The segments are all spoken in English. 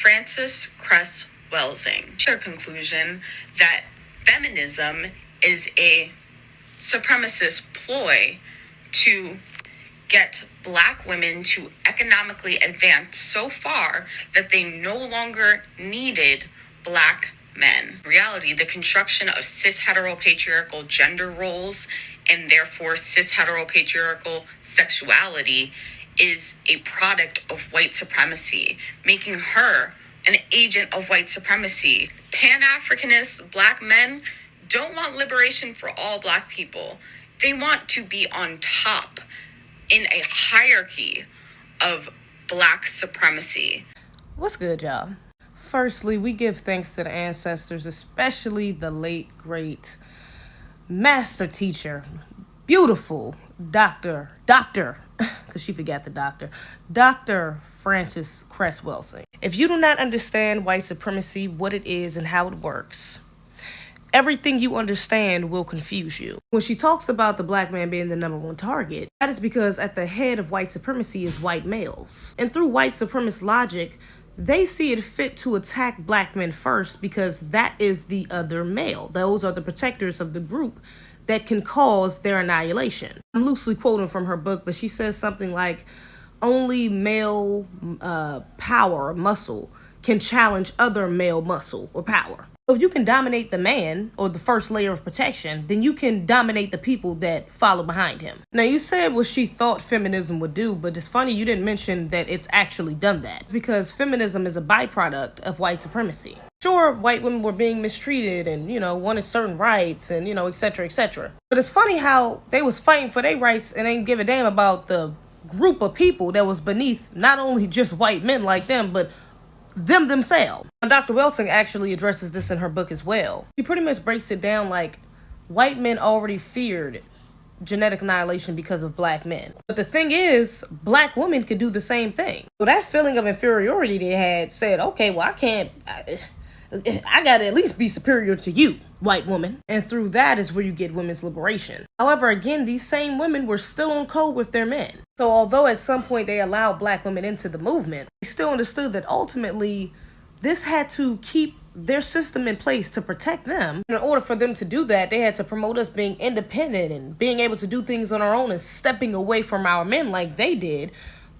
Frances Cress Welsing. Her conclusion that feminism is a supremacist ploy to get Black women to economically advance so far that they no longer needed Black men. In reality, the construction of cis heteropatriarchal gender roles and therefore cis heteropatriarchal sexuality is a product of white supremacy, making her an agent of white supremacy. Pan-Africanist Black men don't want liberation for all Black people. They want to be on top in a hierarchy of Black supremacy. What's good, y'all? Firstly, we give thanks to the ancestors, especially the late, great master teacher, beautiful Dr. because she forgot the doctor, Dr. Frances Cress Welsing. If you do not understand white supremacy, what it is and how it works, everything you understand will confuse you. When she talks about the Black man being the #1 target, that is because at the head of white supremacy is white males. And through white supremacist logic, they see it fit to attack Black men first because that is the other male. Those are the protectors of the group that can cause their annihilation. I'm loosely quoting from her book, but she says something like, only male power or muscle can challenge other male muscle or power. So if you can dominate the man or the first layer of protection, then you can dominate the people that follow behind him. Now, you said what she thought feminism would do, but it's funny you didn't mention that it's actually done that, because feminism is a byproduct of white supremacy. Sure, white women were being mistreated and, wanted certain rights and, et cetera, et cetera. But it's funny how they was fighting for their rights and ain't give a damn about the group of people that was beneath not only just white men like them, but them themselves. And Dr. Welsing actually addresses this in her book as well. She pretty much breaks it down like white men already feared genetic annihilation because of Black men. But the thing is, Black women could do the same thing. So that feeling of inferiority they had said, okay, well, I gotta at least be superior to you, white woman. And through that is where you get women's liberation. However, again, these same women were still on code with their men. So although at some point they allowed Black women into the movement, they still understood that ultimately this had to keep their system in place to protect them. In order for them to do that, they had to promote us being independent and being able to do things on our own and stepping away from our men like they did,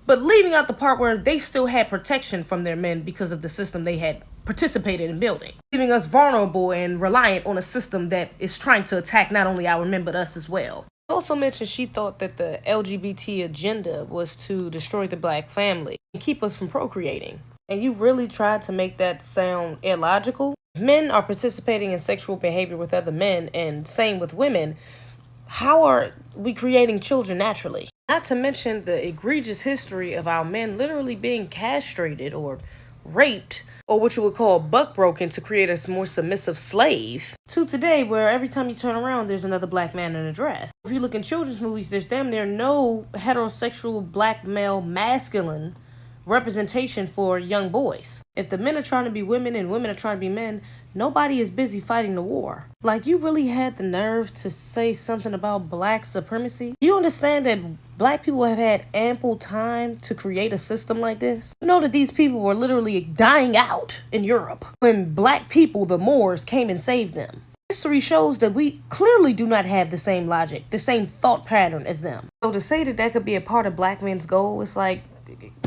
but leaving out the part where they still had protection from their men because of the system they had participated in building, leaving us vulnerable and reliant on a system that is trying to attack not only our men but us as well. She also mentioned she thought that the LGBT agenda was to destroy the Black family and keep us from procreating. And you really tried to make that sound illogical. If men are participating in sexual behavior with other men, and same with women, how are we creating children naturally? Not to mention the egregious history of our men literally being castrated or raped, or what you would call buck-broken to create a more submissive slave, to today where every time you turn around there's another Black man in a dress. If you look in children's movies, there's damn near no heterosexual Black male masculine representation for young boys. If the men are trying to be women and women are trying to be men, nobody is busy fighting the war. Like, you really had the nerve to say something about Black supremacy? You understand that Black people have had ample time to create a system like this? You know that these people were literally dying out in Europe when Black people, the Moors, came and saved them. History shows that we clearly do not have the same logic, the same thought pattern as them. So to say that that could be a part of Black men's goal, it's like,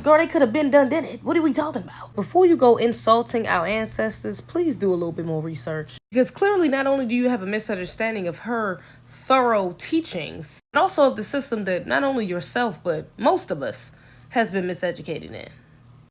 girl, they could have been done, did it? What are we talking about? Before you go insulting our ancestors, please do a little bit more research. Because clearly not only do you have a misunderstanding of her thorough teachings, but also of the system that not only yourself, but most of us has been miseducated in.